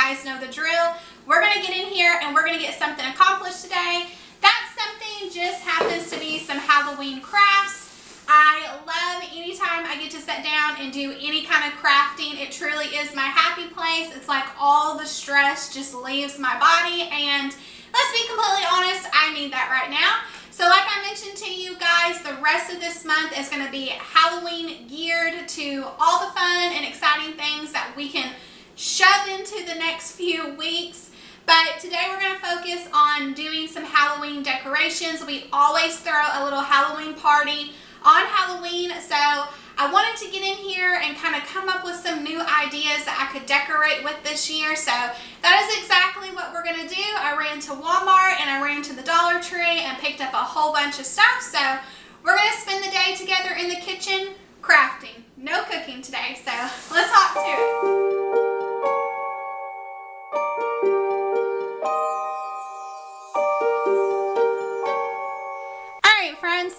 guys know the drill. We're gonna get in here and we're gonna get something accomplished today. That something just happens to be some Halloween crafts. I love anytime I get to sit down and do any kind of crafting. It truly is my happy place. It's like all the stress just leaves my body, and let's be completely honest, I need that right now. So like I mentioned to you guys, the rest of this month is going to be Halloween geared to all the fun and exciting things that we can shove into the next few weeks. But today we're going to focus on doing some Halloween decorations. We always throw a little Halloween party on Halloween, so I wanted to get in here and kind of come up with some new ideas that I could decorate with this year. So that is exactly what we're going to do. I ran to Walmart and I ran to the Dollar Tree and picked up a whole bunch of stuff. So we're going to spend the day together in the kitchen crafting. No cooking today, so let's hop to it.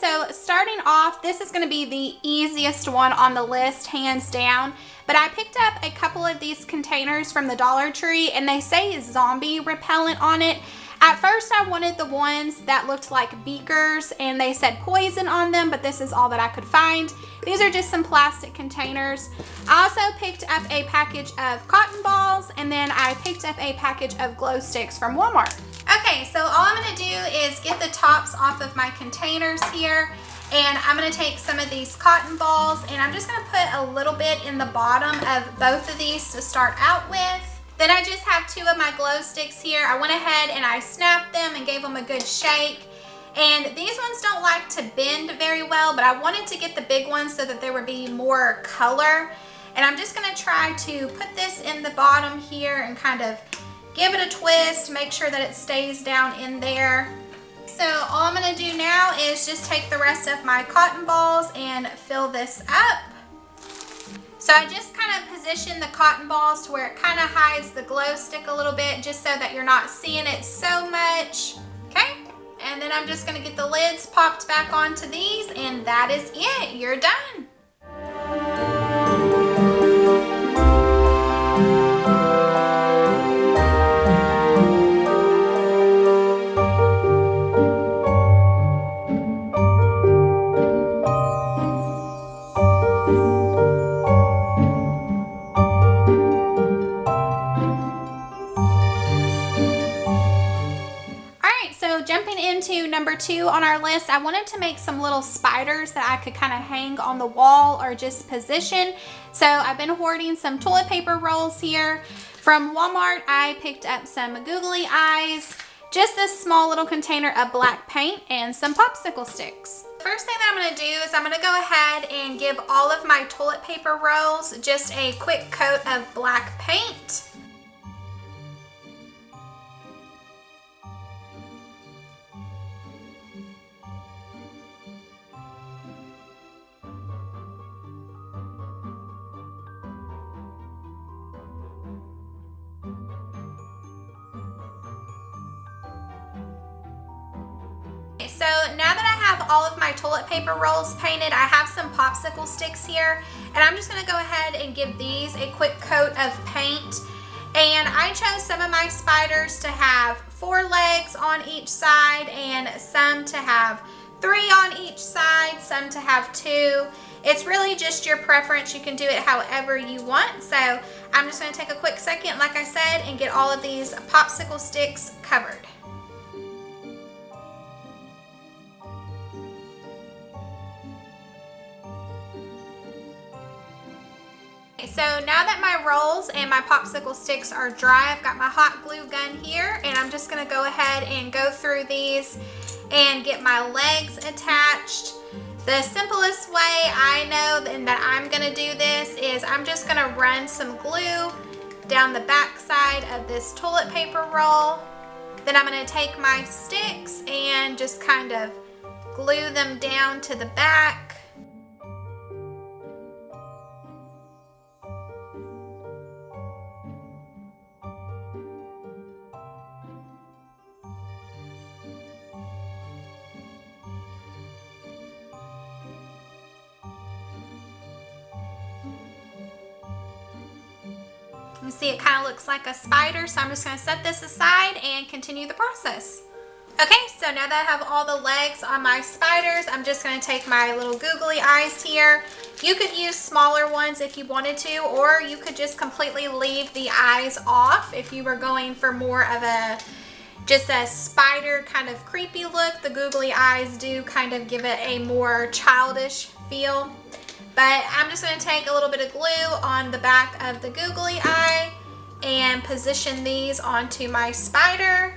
So starting off, this is going to be the easiest one on the list, hands down. But I picked up a couple of these containers from the Dollar Tree, and they say zombie repellent on it. At first, I wanted the ones that looked like beakers, and they said poison on them, but this is all that I could find. These are just some plastic containers. I also picked up a package of cotton balls, and then I picked up a package of glow sticks from Walmart. Okay, so all I'm going to do is get the tops off of my containers here, and I'm going to take some of these cotton balls, and I'm just going to put a little bit in the bottom of both of these to start out with. Then I just have two of my glow sticks here. I went ahead and I snapped them and gave them a good shake. And these ones don't like to bend very well, but I wanted to get the big ones so that there would be more color. And I'm just going to try to put this in the bottom here and kind of give it a twist, make sure that it stays down in there. So all I'm going to do now is just take the rest of my cotton balls and fill this up. So I just kind of position the cotton balls to where it kind of hides the glow stick a little bit, just so that you're not seeing it so much. Okay, and then I'm just going to get the lids popped back onto these, and that is it. You're done. Jumping into number 2 on our list, I wanted to make some little spiders that I could kind of hang on the wall or just position. So I've been hoarding some toilet paper rolls here. From Walmart, I picked up some googly eyes, just this small little container of black paint, and some popsicle sticks. First thing that I'm going to do is I'm going to go ahead and give all of my toilet paper rolls just a quick coat of black paint. So now that I have all of my toilet paper rolls painted, I have some popsicle sticks here, and I'm just going to go ahead and give these a quick coat of paint. And I chose some of my spiders to have 4 legs on each side, and some to have 3 on each side, some to have 2. It's really just your preference. You can do it however you want. So I'm just going to take a quick second, like I said, and get all of these popsicle sticks covered. So now that my rolls and my popsicle sticks are dry, I've got my hot glue gun here, and I'm just going to go ahead and go through these and get my legs attached. The simplest way I know and that I'm going to do this is I'm just going to run some glue down the back side of this toilet paper roll. Then I'm going to take my sticks and just kind of glue them down to the back. You see it kind of looks like a spider, so I'm just going to set this aside and continue the process. Okay, so now that I have all the legs on my spiders, I'm just going to take my little googly eyes here. You could use smaller ones if you wanted to, or you could just completely leave the eyes off if you were going for more of just a spider kind of creepy look. The googly eyes do kind of give it a more childish feel. But I'm just going to take a little bit of glue on the back of the googly eye and position these onto my spider.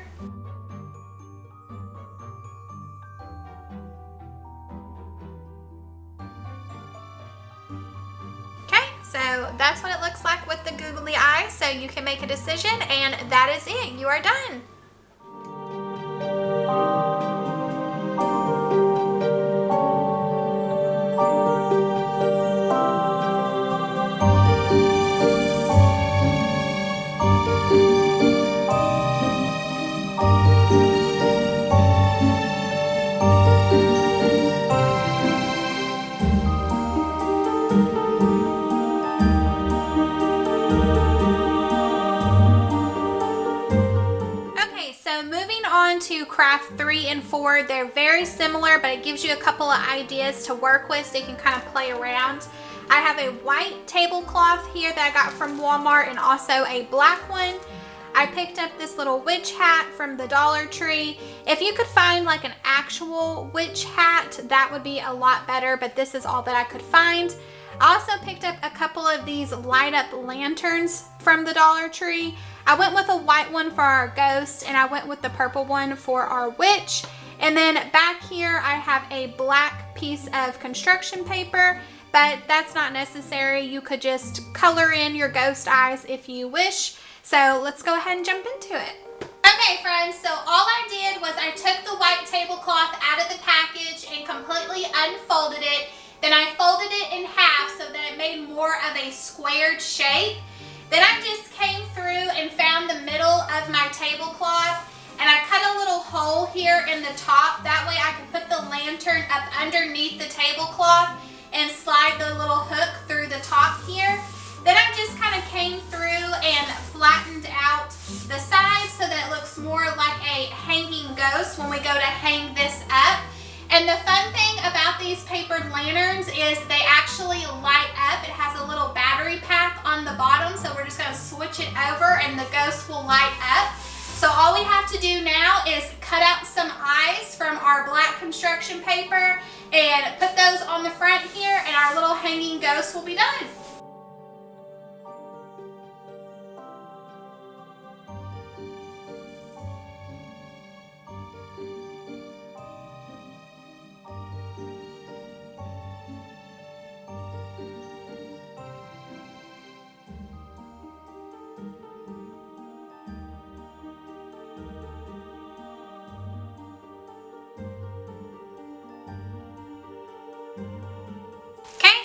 So that's what it looks like with the googly eyes. So you can make a decision, and that is it. You are done. To craft 3 and 4, they're very similar, but it gives you a couple of ideas to work with so you can kind of play around. I have a white tablecloth here that I got from Walmart and also a black one. I picked up this little witch hat from the Dollar Tree. If you could find like an actual witch hat, that would be a lot better, but this is all that I could find. I also picked up a couple of these light up lanterns from the Dollar Tree. I went with a white one for our ghost, and I went with the purple one for our witch. And then back here I have a black piece of construction paper, but that's not necessary. You could just color in your ghost eyes if you wish. So let's go ahead and jump into it. Okay friends, so all I did was I took the white tablecloth out of the package and completely unfolded it. Then I folded it in half so that it made more of a squared shape. Then I just came through and found the middle of my tablecloth, and I cut a little hole here in the top. That way I could put the lantern up underneath the tablecloth and slide the little hook through the top here. Then I just kind of came through and flattened out the sides so that it looks more like a hanging ghost when we go to hang this up. And the fun thing about these papered lanterns is they actually light up. It has a little battery pack on the bottom, so we're just going to switch it over and the ghost will light up. So all we have to do now is cut out some eyes from our black construction paper and put those on the front here, and our little hanging ghost will be done.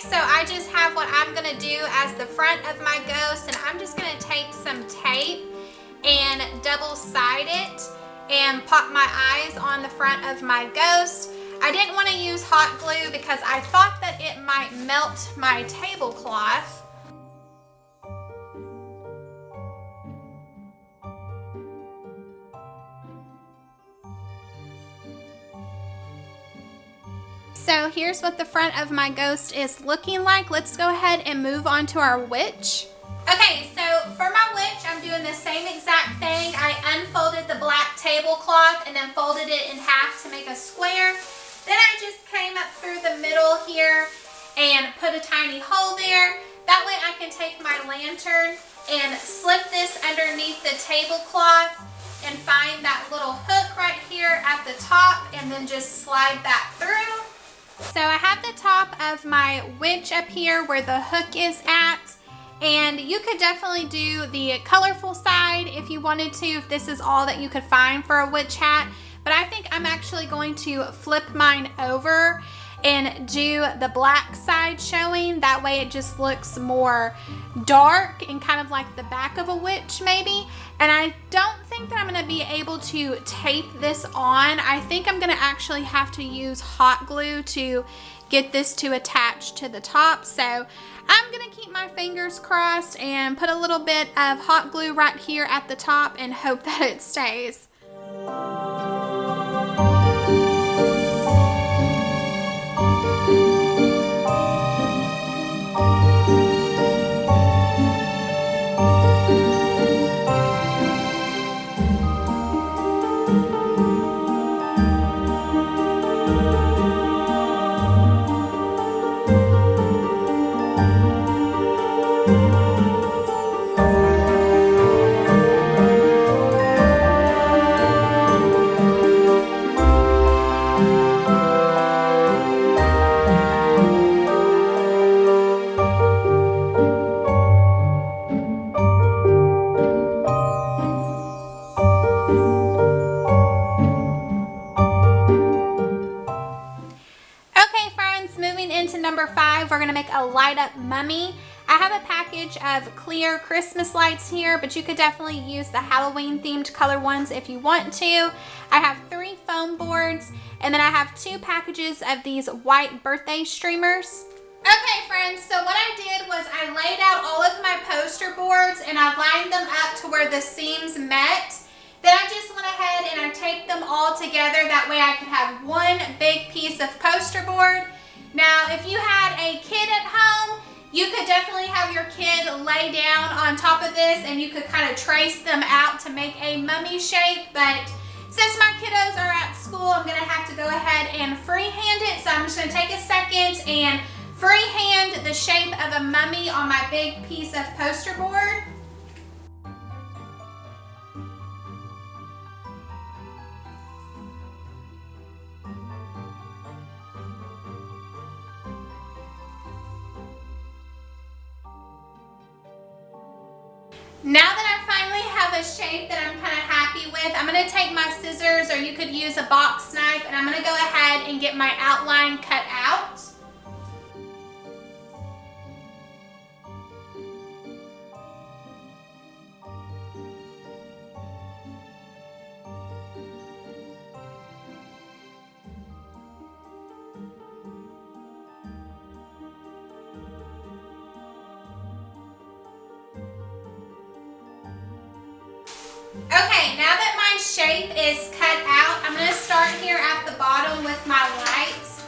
So I just have what I'm going to do as the front of my ghost, and I'm just going to take some tape and double-side it and pop my eyes on the front of my ghost. I didn't want to use hot glue because I thought that it might melt my tablecloth. So here's what the front of my ghost is looking like. Let's go ahead and move on to our witch. Okay, so for my witch, I'm doing the same exact thing. I unfolded the black tablecloth and then folded it in half to make a square. Then I just came up through the middle here and put a tiny hole there. That way I can take my lantern and slip this underneath the tablecloth and find that little hook right here at the top and then just slide that through. So I have the top of my witch up here where the hook is at, and you could definitely do the colorful side if you wanted to, if this is all that you could find for a witch hat. But I think I'm actually going to flip mine over and do the black side showing. That way it just looks more dark and kind of like the back of a witch maybe. And I don't think that I'm going to be able to tape this on. I think I'm going to actually have to use hot glue to get this to attach to the top. So I'm going to keep my fingers crossed and put a little bit of hot glue right here at the top and hope that it stays. Number 5, we're going to make a light up mummy. I have a package of clear Christmas lights here, but you could definitely use the Halloween themed color ones if you want to. I have 3 foam boards, and then I have 2 packages of these white birthday streamers. Okay friends, so what I did was I laid out all of my poster boards and I lined them up to where the seams met. Then I just went ahead and I taped them all together. That way I could have one big piece of poster board. Now, if you had a kid at home, you could definitely have your kid lay down on top of this and you could kind of trace them out to make a mummy shape. But since my kiddos are at school, I'm going to have to go ahead and freehand it. So I'm just going to take a second and freehand the shape of a mummy on my big piece of poster board. Now that I finally have a shape that I'm kind of happy with, I'm going to take my scissors, or you could use a box knife, and I'm going to go ahead and get my outline cut out. Okay, now that my shape is cut out, I'm going to start here at the bottom with my lights.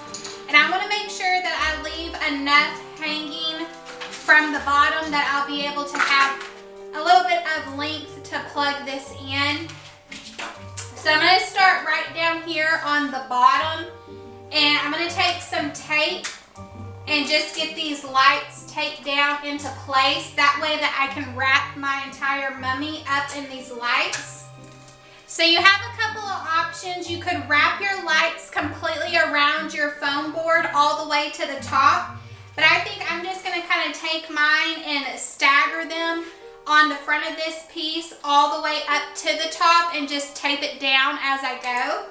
And I want to make sure that I leave enough hanging from the bottom that I'll be able to have a little bit of length to plug this in. So I'm going to start right down here on the bottom. And I'm going to take some tape and just get these lights taped down into place. That way that I can wrap my entire mummy up in these lights. So you have a couple of options. You could wrap your lights completely around your foam board all the way to the top. But I think I'm just going to kind of take mine and stagger them on the front of this piece all the way up to the top and just tape it down as I go.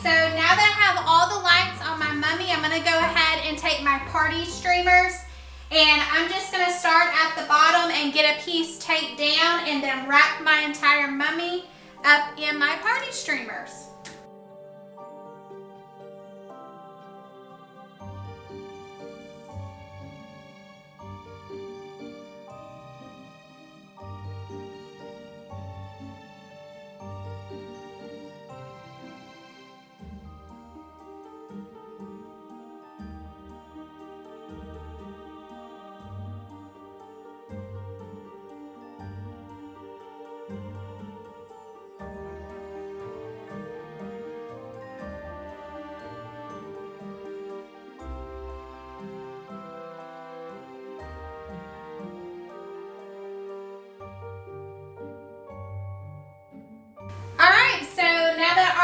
So now that I have all the lights on my mummy, I'm going to go ahead and take my party streamers, and I'm just going to start at the bottom and get a piece taped down and then wrap my entire mummy up in my party streamers.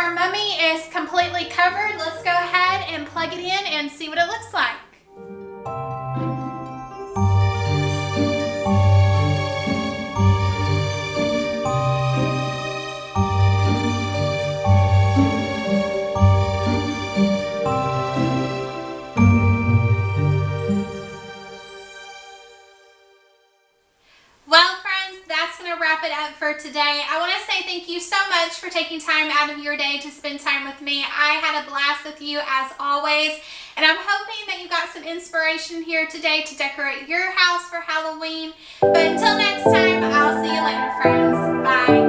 our mummy is completely covered, let's go ahead and plug it in and see what it looks like. Well, friends, that's going to wrap it up for today. I want to say thank you so much for taking time out of your day to spend time with me. I had a blast with you as always, and I'm hoping that you got some inspiration here today to decorate your house for Halloween. But until next time, I'll see you later, friends. Bye.